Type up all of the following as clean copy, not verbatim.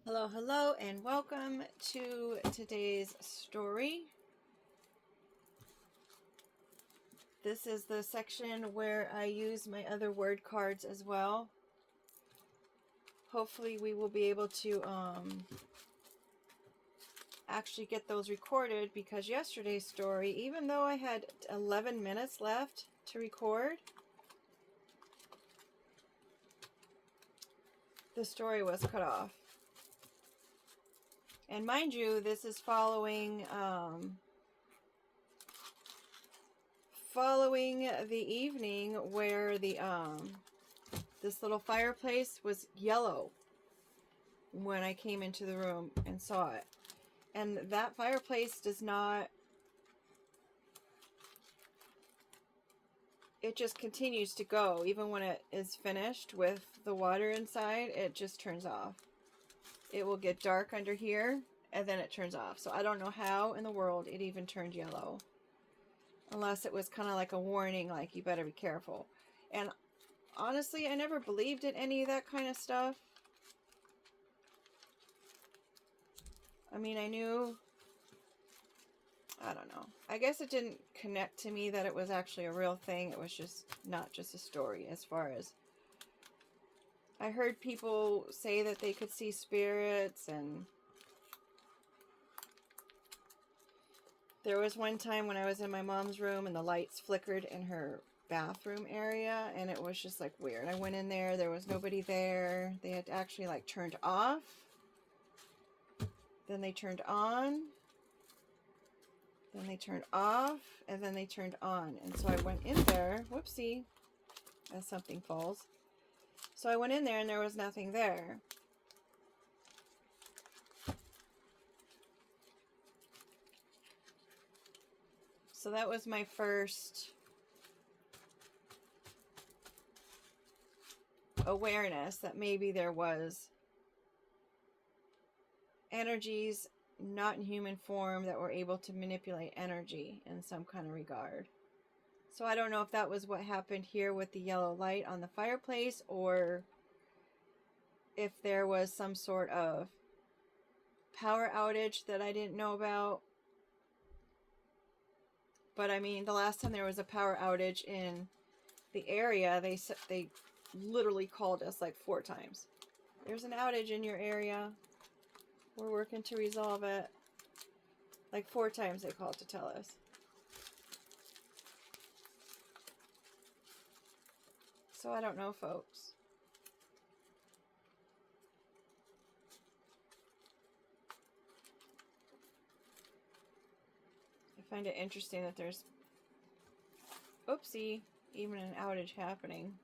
Hello, hello, and welcome to today's story. This is the section where I use my other word cards as well. Hopefully we will be able to actually get those recorded, because yesterday's story, even though I had 11 minutes left to record, the story was cut off. And mind you, this is following the evening where the this little fireplace was yellow when I came into the room and saw it. And that fireplace does not, it just continues to go. Even when it is finished with the water inside, it just turns off. It will get dark under here and then it turns off. So I don't know how in the world it even turned yellow. Unless it was kind of like a warning, like you better be careful. And honestly, I never believed in any of that kind of stuff. I mean, I knew, I don't know. I guess it didn't connect to me that it was actually a real thing. It was just not just a story. As far as I heard people say that they could see spirits, and there was one time when I was in my mom's room and the lights flickered in her bathroom area, and it was just like weird. I went in there was nobody there. They had actually like turned off, then they turned on, then they turned off, and then they turned on. And so I went in there, whoopsie, as something falls. So I went in there and there was nothing there. So that was my first awareness that maybe there was energies not in human form that were able to manipulate energy in some kind of regard. So I don't know if that was what happened here with the yellow light on the fireplace, or if there was some sort of power outage that I didn't know about. But I mean, the last time there was a power outage in the area, they literally called us like 4 times. There's an outage in your area. We're working to resolve it. Like 4 times they called to tell us. So I don't know, folks. I find it interesting that there's, oopsie, even an outage happening.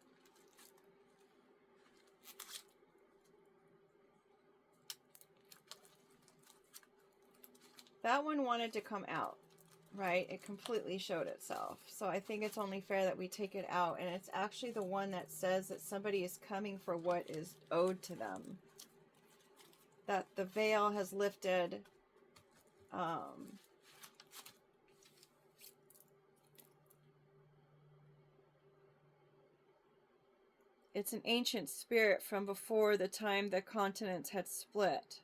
That one wanted to come out, right? It completely showed itself. So I think it's only fair that we take it out. And it's actually the one that says that somebody is coming for what is owed to them. That the veil has lifted. It's an ancient spirit from before the time the continents had split.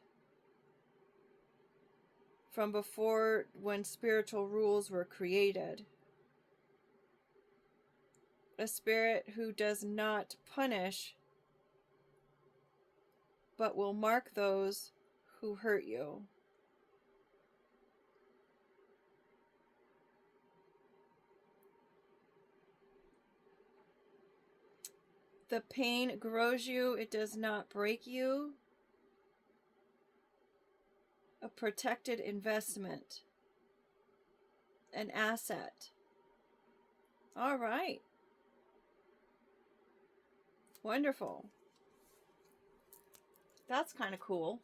From before when spiritual rules were created. A spirit who does not punish, but will mark those who hurt you. The pain grows you, it does not break you. A protected investment. An asset. All right. Wonderful. That's kind of cool.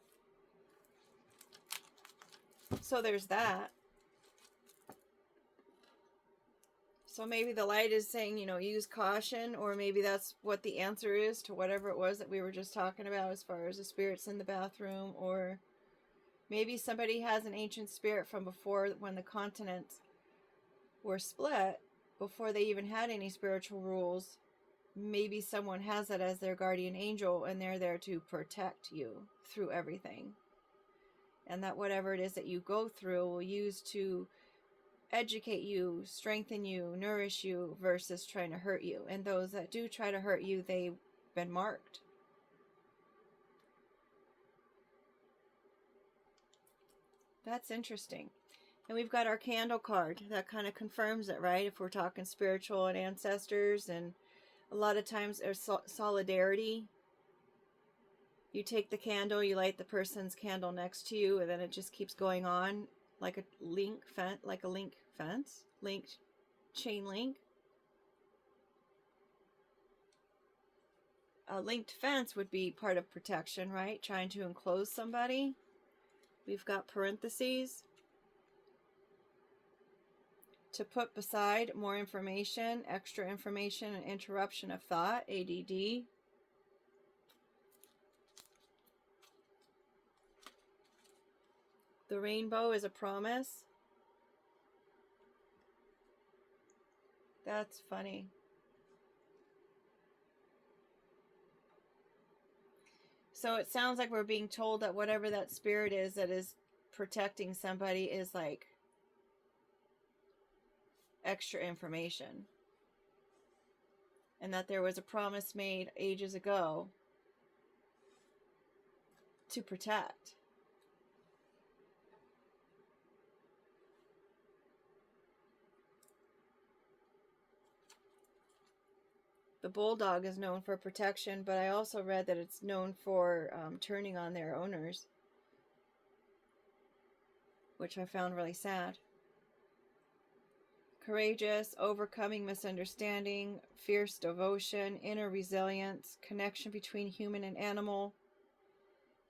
So there's that. So maybe the light is saying, use caution, or maybe that's what the answer is to whatever it was that we were just talking about as far as the spirits in the bathroom, or maybe somebody has an ancient spirit from before when the continents were split, before they even had any spiritual rules, maybe someone has that as their guardian angel, and they're there to protect you through everything. And that whatever it is that you go through will use to educate you, strengthen you, nourish you, versus trying to hurt you. And those that do try to hurt you, they've been marked. That's interesting. And we've got our candle card. That kind of confirms it, right? If we're talking spiritual and ancestors, and a lot of times there's solidarity. You take the candle, you light the person's candle next to you, and then it just keeps going on like a link fence, chain link. A linked fence would be part of protection, right? Trying to enclose somebody. We've got parentheses. To put beside more information, extra information, and interruption of thought, ADD. The rainbow is a promise. That's funny. So it sounds like we're being told that whatever that spirit is that is protecting somebody is like extra information. And that there was a promise made ages ago to protect. The bulldog is known for protection, but I also read that it's known for turning on their owners, which I found really sad. Courageous, overcoming misunderstanding, fierce devotion, inner resilience, connection between human and animal,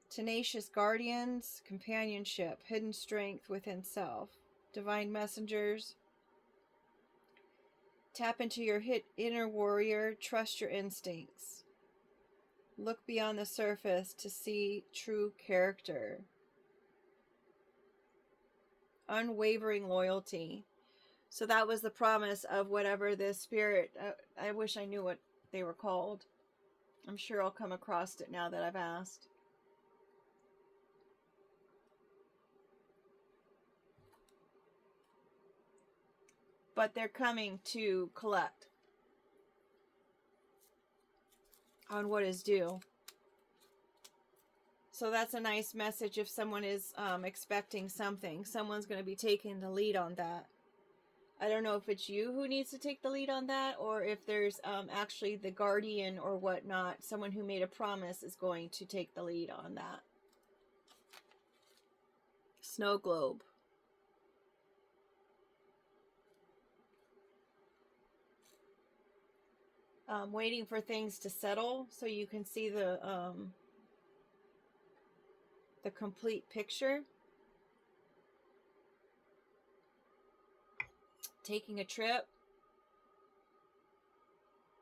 tenacious guardians, companionship, hidden strength within self, divine messengers. Tap into your inner warrior, trust your instincts. Look beyond the surface to see true character. Unwavering loyalty. So that was the promise of whatever this spirit, I wish I knew what they were called. I'm sure I'll come across it now that I've asked. But they're coming to collect on what is due. So that's a nice message if someone is expecting something. Someone's going to be taking the lead on that. I don't know if it's you who needs to take the lead on that, or if there's actually the guardian or whatnot, someone who made a promise is going to take the lead on that. Snow globe. Waiting for things to settle so you can see the complete picture. Taking a trip.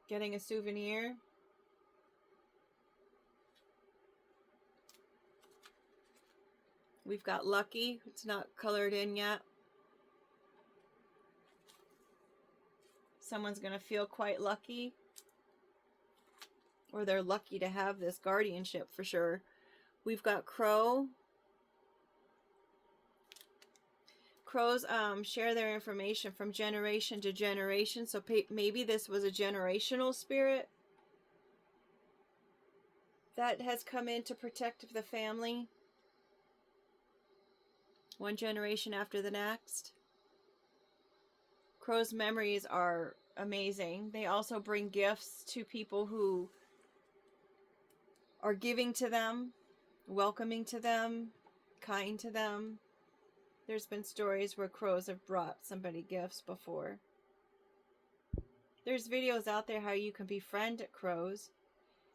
Getting a souvenir. We've got lucky. It's not colored in yet. Someone's going to feel quite lucky. Or they're lucky to have this guardianship for sure. We've got crow. Crows share their information from generation to generation. So maybe this was a generational spirit that has come in to protect the family. One generation after the next. Crows' memories are amazing. They also bring gifts to people who are giving to them, welcoming to them, kind to them. There's been stories where crows have brought somebody gifts before. There's videos out there how you can befriend crows.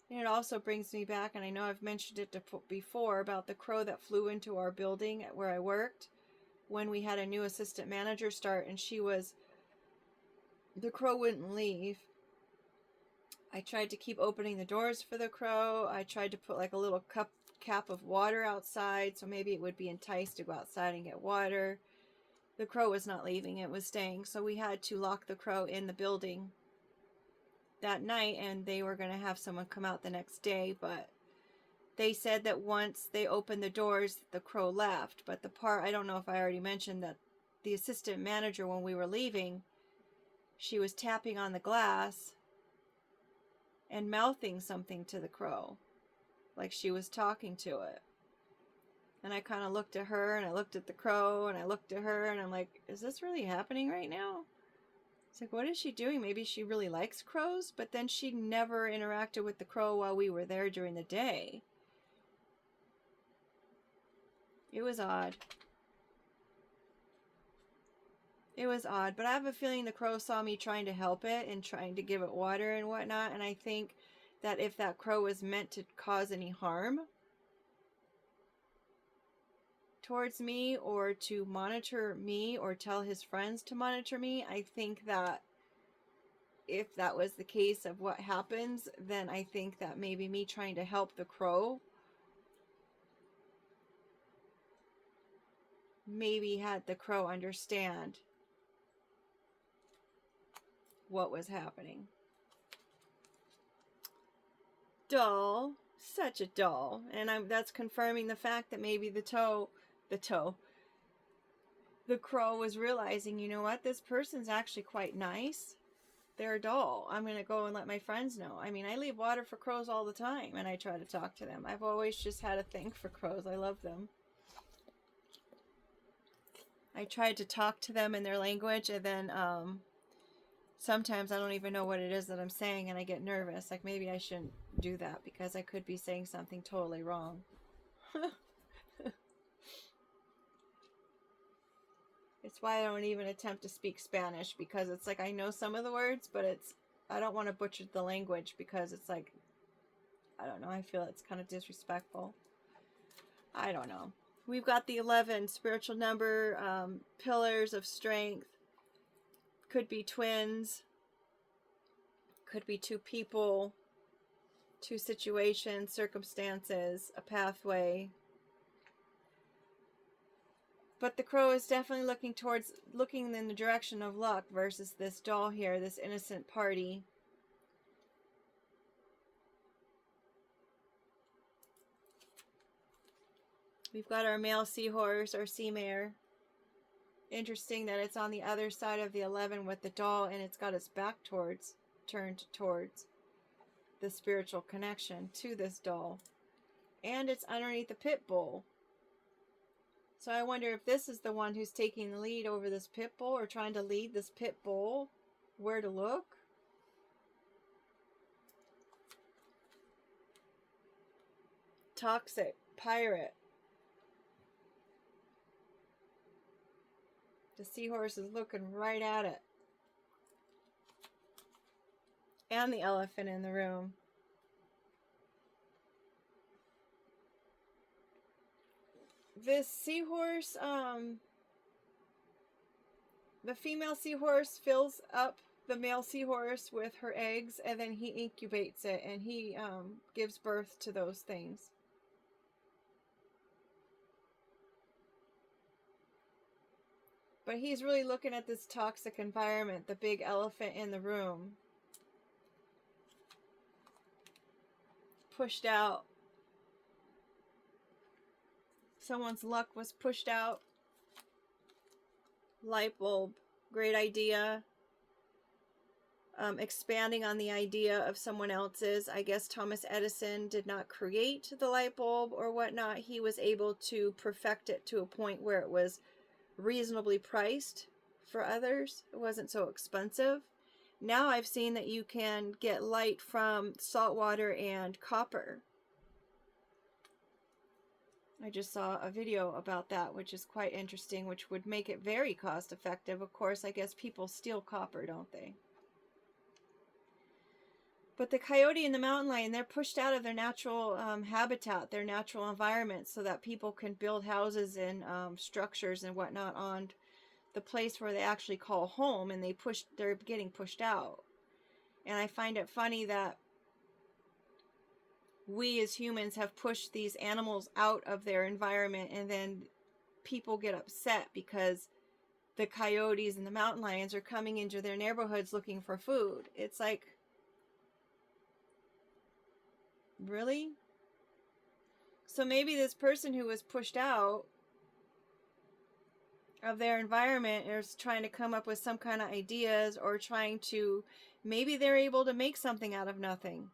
And it also brings me back, and I know I've mentioned it before, about the crow that flew into our building at where I worked when we had a new assistant manager start, and the crow wouldn't leave. I tried to keep opening the doors for the crow. I tried to put like a little cap of water outside so maybe it would be enticed to go outside and get water. The crow was not leaving, it was staying. So we had to lock the crow in the building that night, and they were going to have someone come out the next day, but they said that once they opened the doors, the crow left. But the part, I don't know if I already mentioned that the assistant manager, when we were leaving, she was tapping on the glass and mouthing something to the crow, like she was talking to it. And I kind of looked at her, and I looked at the crow, and I looked at her, and I'm like, is this really happening right now? It's like, what is she doing? Maybe she really likes crows, but then she never interacted with the crow while we were there during the day. It was odd. It was odd, but I have a feeling the crow saw me trying to help it and trying to give it water and whatnot, and I think that if that crow was meant to cause any harm towards me or to monitor me or tell his friends to monitor me, I think that if that was the case of what happens, then I think that maybe me trying to help the crow maybe had the crow understand what was happening. Doll, such a doll. And that's confirming the fact that maybe the crow was realizing, you know what, this person's actually quite nice. They're a doll. I'm going to go and let my friends know. I mean, I leave water for crows all the time, and I try to talk to them. I've always just had a thing for crows. I love them. I tried to talk to them in their language, and then sometimes I don't even know what it is that I'm saying, and I get nervous. Like, maybe I shouldn't do that because I could be saying something totally wrong. It's why I don't even attempt to speak Spanish, because it's like I know some of the words, but I don't want to butcher the language because it's like, I don't know, I feel it's kind of disrespectful. I don't know. We've got the 11, spiritual number, pillars of strength. Could be twins. Could be two people, two situations, circumstances, a pathway. But the crow is definitely looking in the direction of luck versus this doll here, this innocent party. We've got our male seahorse, our sea mare. Interesting that it's on the other side of the 11 with the doll, and it's got its back turned towards the spiritual connection to this doll. And it's underneath the pit bull. So I wonder if this is the one who's taking the lead over this pit bull, or trying to lead this pit bull where to look. Toxic pirate. The seahorse is looking right at it. And the elephant in the room. This seahorse, the female seahorse fills up the male seahorse with her eggs, and then he incubates it, and he gives birth to those things. But he's really looking at this toxic environment, the big elephant in the room. Pushed out. Someone's luck was pushed out. Light bulb, great idea. Expanding on the idea of someone else's. I guess Thomas Edison did not create the light bulb or whatnot. He was able to perfect it to a point where it was reasonably priced for others. It wasn't so expensive. Now I've seen that you can get light from salt water and copper. I just saw a video about that, which is quite interesting, which would make it very cost effective. Of course, I guess people steal copper, don't they? But the coyote and the mountain lion, they're pushed out of their natural habitat, their natural environment, so that people can build houses and structures and whatnot on the place where they actually call home, and they're getting pushed out. And I find it funny that we as humans have pushed these animals out of their environment, and then people get upset because the coyotes and the mountain lions are coming into their neighborhoods looking for food. It's like, Really? So maybe this person who was pushed out of their environment is trying to come up with some kind of ideas, or trying to, maybe they're able to make something out of nothing,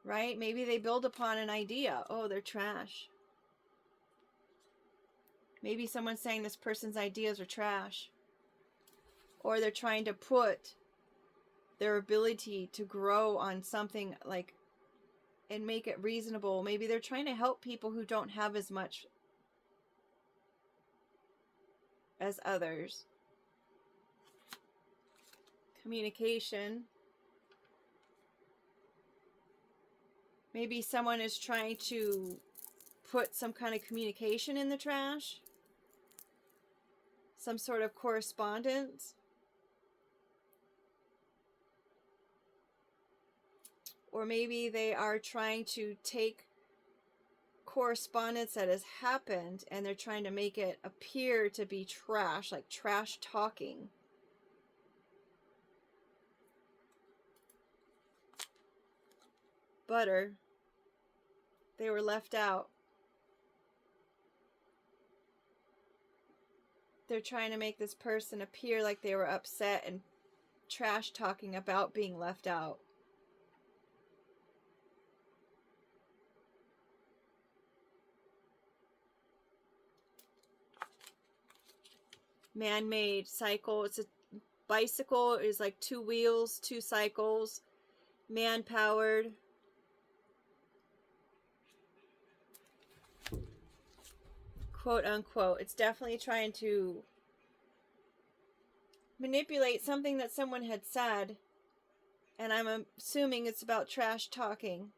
right? Maybe they build upon an idea. Oh, they're trash. Maybe someone's saying this person's ideas are trash, or they're trying to put their ability to grow on something like and make it reasonable. Maybe they're trying to help people who don't have as much as others. Communication. Maybe someone is trying to put some kind of communication in the trash. Some sort of correspondence. Or maybe they are trying to take correspondence that has happened and they're trying to make it appear to be trash, like trash talking. Butter. They were left out. They're trying to make this person appear like they were upset and trash talking about being left out. Man-made cycle. It's a bicycle. Is like 2 wheels, 2 cycles. Man-powered. Quote unquote. It's definitely trying to manipulate something that someone had said. And I'm assuming it's about trash talking.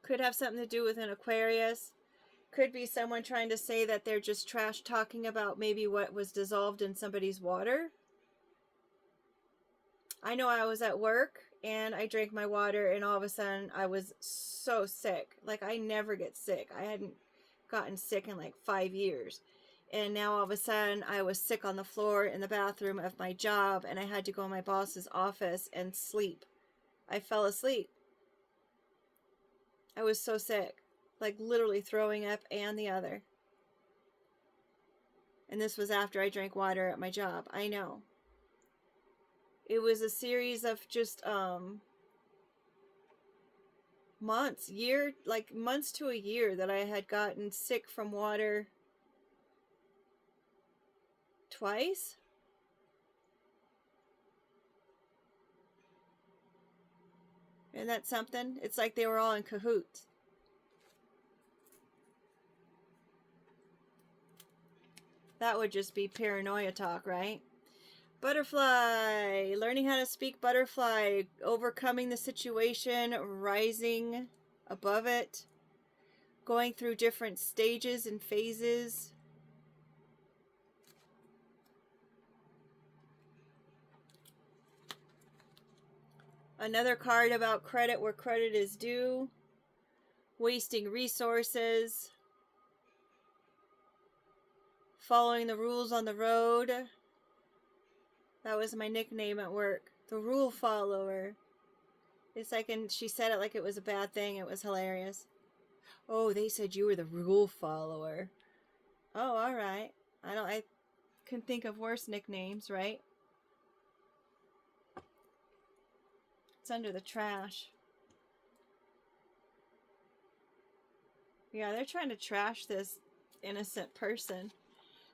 Could have something to do with an Aquarius. Could be someone trying to say that they're just trash talking about maybe what was dissolved in somebody's water. I know I was at work and I drank my water and all of a sudden I was so sick. Like, I never get sick. I hadn't gotten sick in like 5 years. And now all of a sudden I was sick on the floor in the bathroom of my job and I had to go in my boss's office and sleep. I fell asleep. I was so sick. Like literally throwing up and the other. And this was after I drank water at my job. I know. It was a series of just months, months to a year that I had gotten sick from water twice. Isn't that something? It's like they were all in cahoots. That would just be paranoia talk, right? Butterfly. Learning how to speak butterfly. Overcoming the situation. Rising above it. Going through different stages and phases. Another card about credit where credit is due. Wasting resources. Following the rules on the road. That was my nickname at work. The rule follower. It's like, and she said it like it was a bad thing. It was hilarious. Oh, they said you were the rule follower. Oh, all right. I can think of worse nicknames, right? It's under the trash. Yeah, they're trying to trash this innocent person.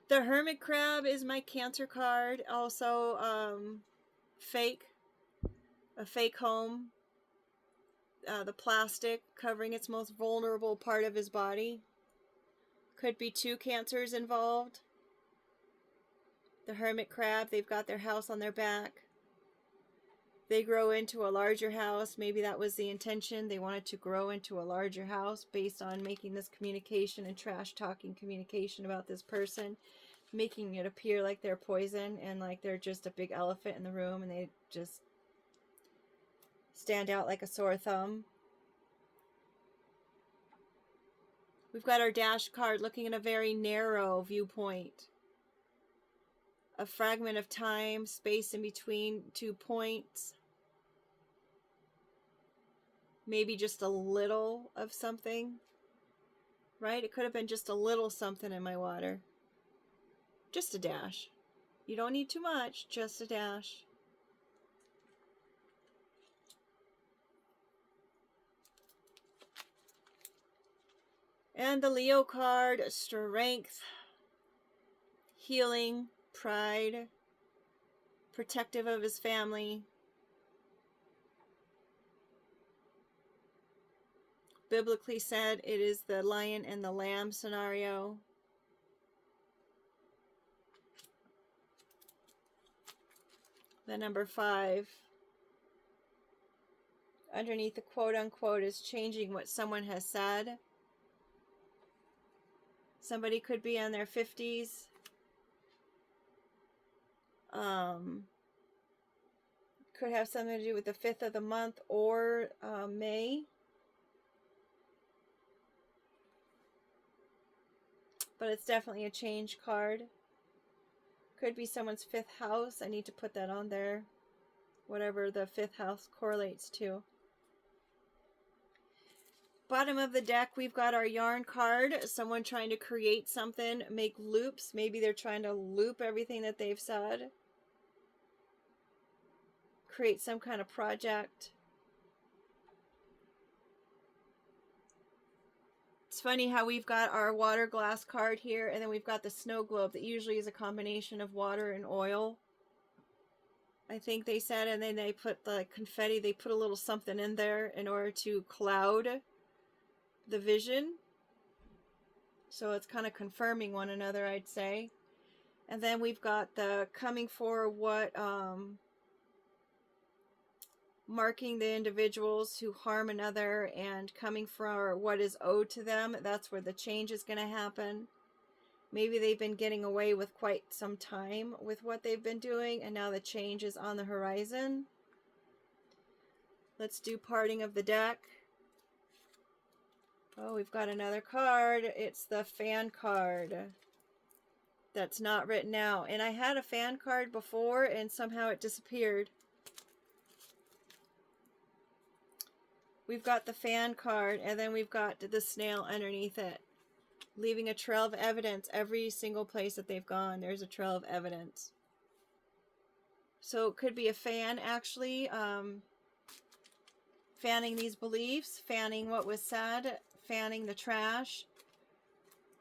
The Hermit Crab is my Cancer card. Also, fake. A fake home. The plastic covering its most vulnerable part of his body. Could be 2 Cancers involved. The Hermit Crab, they've got their house on their back. They grow into a larger house. Maybe that was the intention. They wanted to grow into a larger house based on making this communication and trash talking communication about this person, making it appear like they're poison and like they're just a big elephant in the room and they just stand out like a sore thumb. We've got our dash card looking at a very narrow viewpoint a fragment of time, space in between 2 points. Maybe just a little of something, right? It could have been just a little something in my water. Just a dash. You don't need too much, just a dash. And the Leo card, strength, healing, pride, protective of his family. Biblically said, it is the lion and the lamb scenario. The number 5. Underneath the quote unquote is changing what someone has said. Somebody could be in their 50s. Could have something to do with the 5th of the month or May. But it's definitely a change card. Could be someone's 5th house. I need to put that on there. Whatever the 5th house correlates to. Bottom of the deck, we've got our yarn card. Someone trying to create something, make loops. Maybe they're trying to loop everything that they've said. Create some kind of project. It's funny how we've got our water glass card here, and then we've got the snow globe that usually is a combination of water and oil. I think they said, and then they put the confetti, they put a little something in there in order to cloud the vision. So it's kind of confirming one another, I'd say. And then we've got the coming for what, marking the individuals who harm another and coming for what is owed to them. That's where the change is going to happen. Maybe they've been getting away with quite some time with what they've been doing, and now the change is on the horizon. Let's do parting of the deck. Oh, we've got another card. It's the fan card. That's not written out. And I had a fan card before, and somehow it disappeared. We've got the fan card, and then we've got the snail underneath it, leaving a trail of evidence. Every single place that they've gone, there's a trail of evidence. So it could be a fan, actually, fanning these beliefs, fanning what was said, fanning the trash.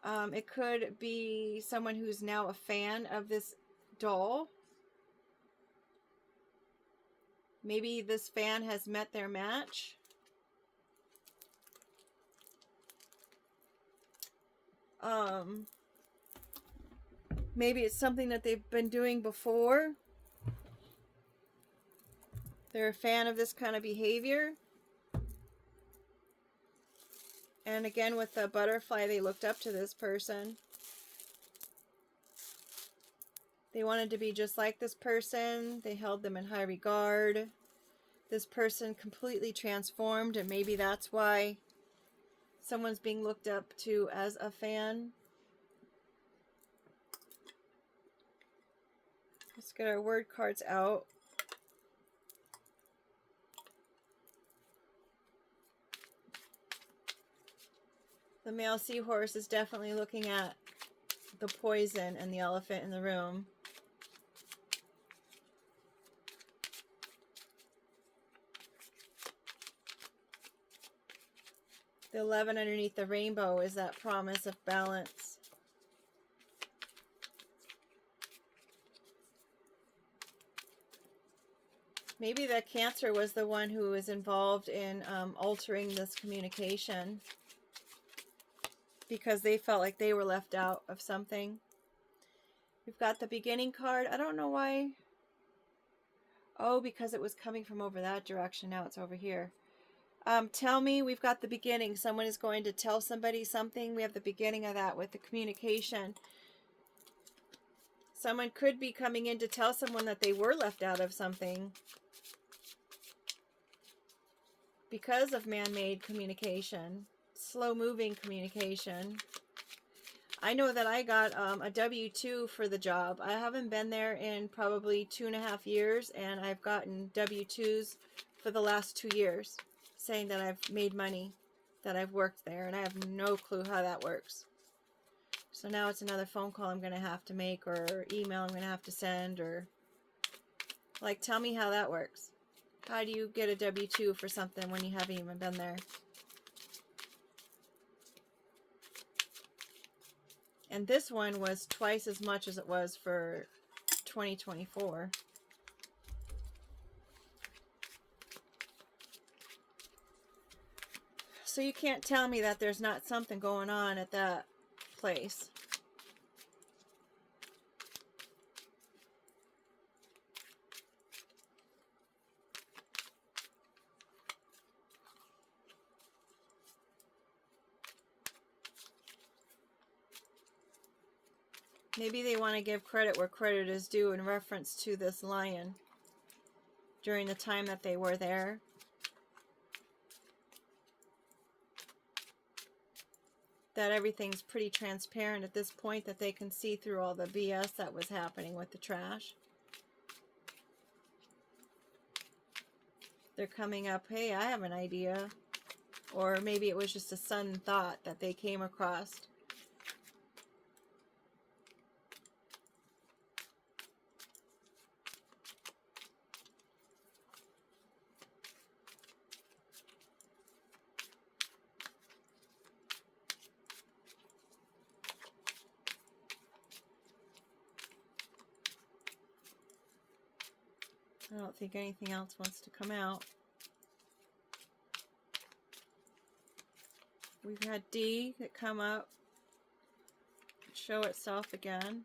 It could be someone who's now a fan of this doll. Maybe this fan has met their match. Maybe it's something that they've been doing before. They're a fan of this kind of behavior. And again, with the butterfly, they looked up to this person. They wanted to be just like this person. They held them in high regard. This person completely transformed, and maybe that's why someone's being looked up to as a fan. Let's get our word cards out. The male seahorse is definitely looking at the poison and the elephant in the room. The 11 underneath the rainbow is that promise of balance. Maybe the Cancer was the one who was involved in altering this communication because they felt like they were left out of something. We've got the beginning card. I don't know why. Oh, because it was coming from over that direction. Now it's over here. Tell me, we've got the beginning. Someone is going to tell somebody something. We have the beginning of that with the communication. Someone could be coming in to tell someone that they were left out of something because of man-made communication, slow-moving communication. I know that I got a W-2 for the job. I haven't been there in probably 2.5 years, and I've gotten W-2s for the last 2 years saying that I've made money, that I've worked there, and I have no clue how that works. So now it's another phone call I'm going to have to make, or email I'm going to have to send, or like, tell me how that works. How do you get a W-2 for something when you haven't even been there? And this one was twice as much as it was for 2024. So you can't tell me that there's not something going on at that place. Maybe they want to give credit where credit is due in reference to this lion during the time that they were there. That everything's pretty transparent at this point, that they can see through all the BS that was happening with the trash. They're coming up, hey, I have an idea. Or maybe it was just a sudden thought that they came across. I don't think anything else wants to come out. We've had D that come up, show itself again.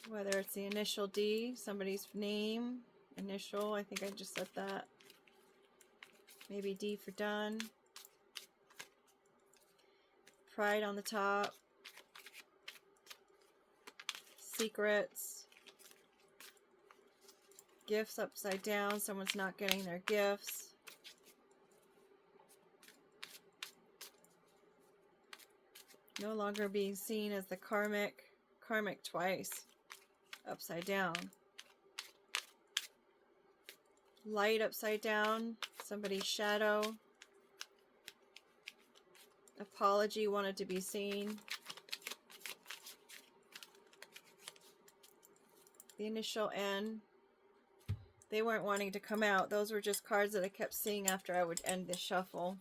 Whether it's the initial D, somebody's name, initial, I think I just said that. Maybe D for done. Pride on the top. Secrets. Gifts upside down, someone's not getting their gifts. No longer being seen as the karmic twice, upside down. Light upside down, somebody's shadow. Apology wanted to be seen. The initial N. They weren't wanting to come out. Those were just cards that I kept seeing after I would end the shuffle.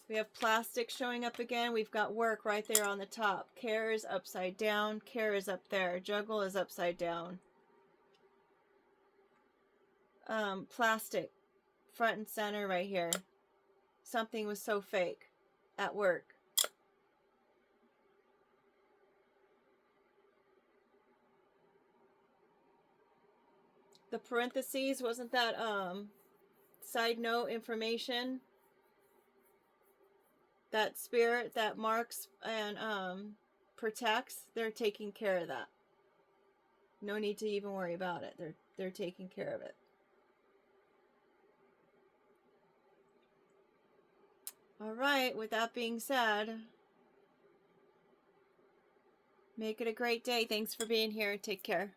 We have plastic showing up again. We've got work right there on the top. Care is upside down. Care is up there. Juggle is upside down. Plastic. Front and center right here. Something was so fake. At work. The parentheses, wasn't that side note information? That spirit that marks and protects, they're taking care of that. No need to even worry about it. They're taking care of it. All right, with that being said, make it a great day. Thanks for being here. Take care.